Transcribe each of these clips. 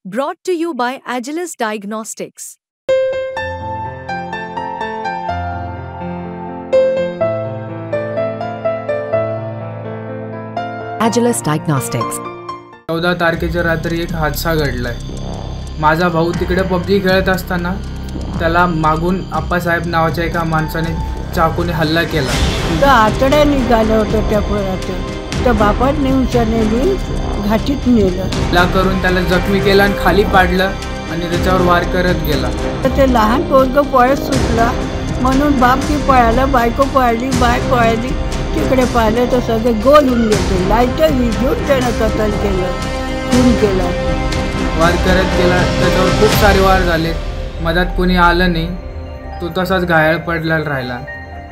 Brought to you by Agilus Diagnostics. Agilus Diagnostics. 14 तारखेच्या रात्री एक हादसा घडलाय। माझा भाऊ तिकडे पबजी खेळत असताना त्याला मागून आप्पासाहेब नावाच्या एका माणसाने चाकूने हल्ला केला। तो आतड्या निघालं होतं त्या पोराचं, तर बापाने उचललेली घाटीत नेलं। हल्ला करून त्याला जखमी केला आणि खाली पाडलं आणि त्याच्यावर वार करत गेला। तर ते लहान पोरगं पळत सुटला म्हणून बाप ती पळाला, बायको पळाली, बाय पळाली, तिकडे पाहिलं तर सगळे गोल होऊन गेले। लाईट विजून त्यानं कत्ल केलं, खून केला, वार करत गेला। त्याच्यावर खूप सारे वार झाले, मदत कोणी आलं नाही, तो तसाच घायल पडला राहिला।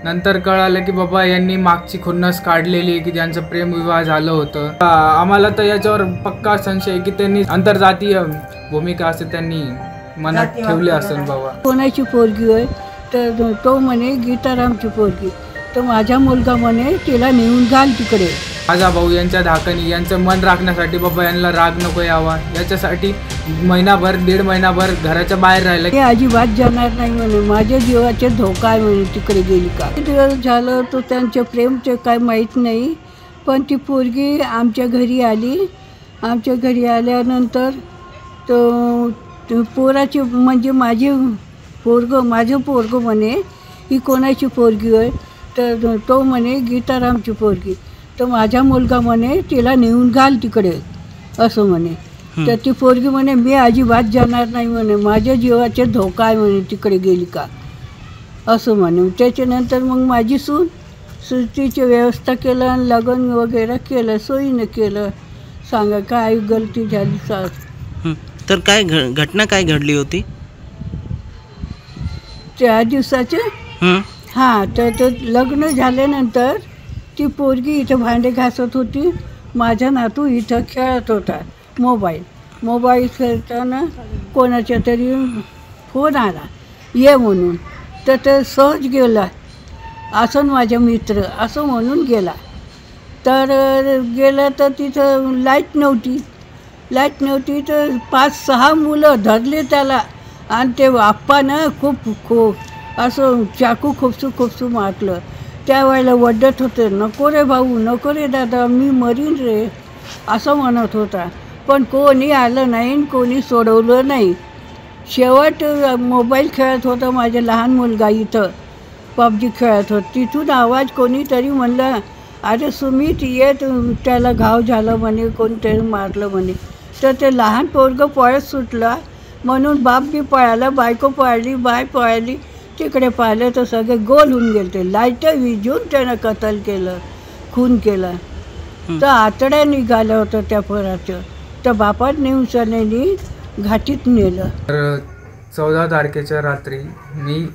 नंतर कळालं की बाबा यांनी मागची खुन्नस काढलेली की ज्यांचं प्रेमविवाह झालं होतं। आम्हाला तर याच्यावर पक्का संशय की त्यांनी आंतरजातीय भूमिका असं त्यांनी मनात ठेवली असेल। बाबा कोणाची पोरगी होय तर तो म्हणे गीतारामची पोरगी, तर माझा मुलगा म्हणे तिला नेऊन घाल तिकडे। माझा भाऊ यांच्या धाकानी यांचं मन राखण्यासाठी बाबा यांना राग नको यावा याच्यासाठी महिनाभर 1.5 महिनाभर घराच्या बाहेर राहिलं। हे अजिबात जाणार नाही म्हणे, माझ्या जीवाचे धोका आहे म्हणे, तिकडे गेली का। दिवस झालं तो त्यांचे प्रेमचे काय माहीत नाही, पण ती पोरगी आमच्या घरी आली। आमच्या घरी आल्यानंतर तो पोराची म्हणजे माझं पोरगं म्हणे ही कोणाची पोरगी होय तर तो म्हणे गीतारामची पोरगी, तर माझा मुलगा म्हणे तिला नेऊन घाल तिकडे असं म्हणे। तर ती पोरगी म्हणे मी अजिबात जाणार नाही म्हणे, माझ्या जीवाचे धोका आहे म्हणे, तिकडे गेली का असं म्हणे। त्याच्यानंतर मग माझी सुट्टीची व्यवस्था केलं आणि लग्न वगैरे केलं, सोयीनं केलं। सांगा काय गलती झाली सास। तर काय घटना काय घडली होती त्या दिवसाचं? हां, तर लग्न झाल्यानंतर ती पोरगी इथं भांडे घासत होती, माझा नातू इथं खेळत होता मोबाईल खेळताना कोणाच्या तरी फोन आला ये म्हणून, तर ते सहज गेला असं माझा मित्र असं म्हणून गेला। तर गेला तर तिथं लाईट नव्हती तर 5-6 मुलं धरले त्याला आणि ते आप्पानं खूप असं चाकू खोपसू मारलं। त्यावेळेला वड्डत होते, नको रे भाऊ, नको रे दादा, मी मरीन रे असं म्हणत होता, पण कोणी आलं नाही, कोणी सोडवलं नाही। शेवट मोबाईल खेळत होता माझा लहान मुलगा, इथं पबजी खेळत होता, तिथून आवाज कोणीतरी म्हणलं अरे सुमित ये, त्याला घाव झालं म्हणे, कोणीतरी मारलं म्हणे। तर ते लहान पोरगं पळत सुटला म्हणून बाप बी पळाला, बायको पळाली, बाय पळाली, तिकडे पाहिलं तर सगळे गोल होऊन गेले। लाईट विजून त्यानं कत्ल केलं, खून केला, तर आतड्या निघालं होतं त्या पोराचं, तर बापाने उचललेली घाटीत नेलं। तर 14 तारखेच्या रात्री मी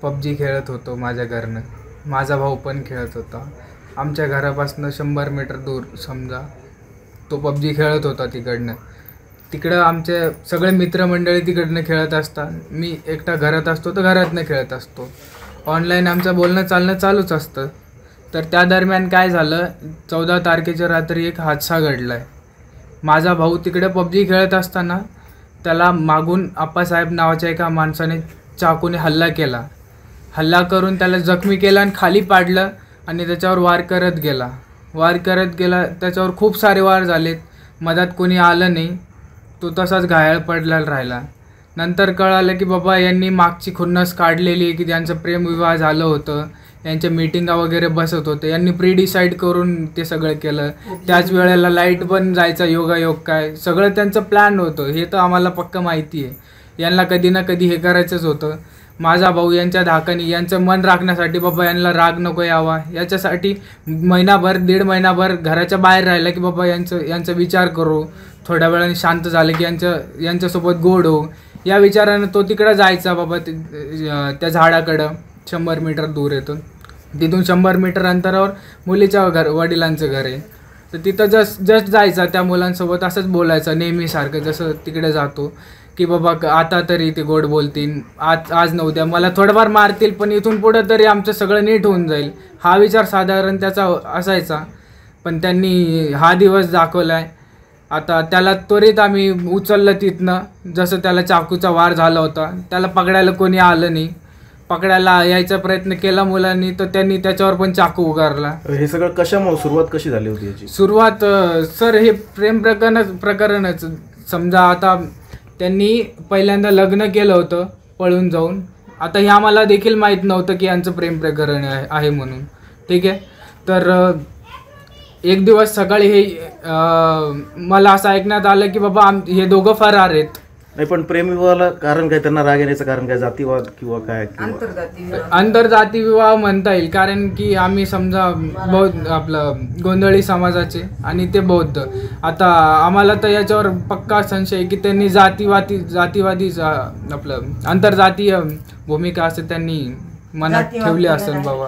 पबजी खेळत होतो माझ्या घरनं, माझा भाऊ पण खेळत होता। आमच्या घरापासून 100 मीटर दूर समजा तो पबजी खेळत होता। तिकडं आमचे सगळे मित्रमंडळी तिकडनं खेळत असतात, मी एकटा घरात असतो तर घरातनं खेळत असतो। ऑनलाईन आमचं बोलणं चालणं चालूच असतं। तर त्या दरम्यान काय झालं, 14 तारखेच्या रात्री एक हादसा घडलाय। माझा भाऊ तिकडे पबजी खेळत असताना त्याला मागून आप्पासाहेब नावाच्या एका माणसाने चाकूने हल्ला करून त्याला जखमी केला आणि खाली पाडलं आणि त्याच्यावर वार करत गेला। त्याच्यावर खूप सारे वार झालेत, मदत कोणी आलं नाही, तो तसाच घायल पडला राहिला। नंतर कळालं की बाबा यांनी मागची खुन्नस काढलेली की ज्यांचं प्रेमविवाह झालं होतं, यांच्या मीटिंगा वगैरे बसत होते, यांनी डिसाईड करून ते सगळं केलं। त्याच वेळेला लाईट पण जायचा योगायोग काय, सगळं त्यांचं प्लॅन होतं, हे तर आम्हाला पक्का माहिती आहे। यांना कधी ना कधी हे करायचंच होतं। माझा भाऊ यांच्या धाकानी यांचं मन राखण्यासाठी बाबा यांना राग नको यावा याच्यासाठी महिनाभर 1.5 महिनाभर घराच्या बाहेर राहिला की बाबा यांचा विचार करू, थोड्या वेळाने शांत झालं की यांच्यासोबत गोड हो या विचारानं तो तिकडं जायचा बाबा त्या झाडाकडं 100 मीटर दूर येतो। तिथून 100 मीटर अंतरावर मुलीच्या वडिलांचं घर आहे, तर तिथं जस्ट जायचा, त्या मुलांसोबत असंच बोलायचं नेहमीसारखं जसं तिकडे जातो की बाबा आता तरी ते गोड बोलतील, आज न उद्या मला थोडंफार मारतील, पण इथून पुढं तरी आमचं सगळं नीट होऊन जाईल, हा विचार साधारण त्याचा असायचा। पण त्यांनी हा दिवस दाखवला आहे आता त्याला त्वरित आम्ही उचललं तिथनं, जसं त्याला चाकूचा वार झाला होता. त्याला पकडायला कोणी आलं नाही. पकडायला यायचा प्रयत्न केला मुलांनी, तर त्यांनी त्याच्यावर पण चाकू उगारला. हे सगळं कशामुळे सुरुवात कशी झाली होती याची? सुरुवात सर हे प्रेम प्रकरणच समजा. आता त्यांनी पहिल्यांदा लग्न केलं होतं पळून जाऊन. आता हे आम्हाला देखील माहीत नव्हतं की यांचं प्रेम प्रकरण आहे म्हणून. ठीक आहे. तर एक दिवस सकाळी हे मला असं ऐकण्यात आलं की बाबा हे दोघं फरार आहेत. नाही, पण प्रेमविवाहाला कारण काय? त्यांना राग येण्याचं कारण काय? जातीवाद किंवा काय? आंतरजाती विवाह म्हणता येईल. कारण की आम्ही समजा बौद्ध आपलं गोंधळी समाजाचे आणि ते बौद्ध. आता आम्हाला तर याच्यावर पक्का संशय आहे की त्यांनी जातीवादी आपलं आंतरजातीय भूमिका असं त्यांनी मनात ठेवली असेल बाबा.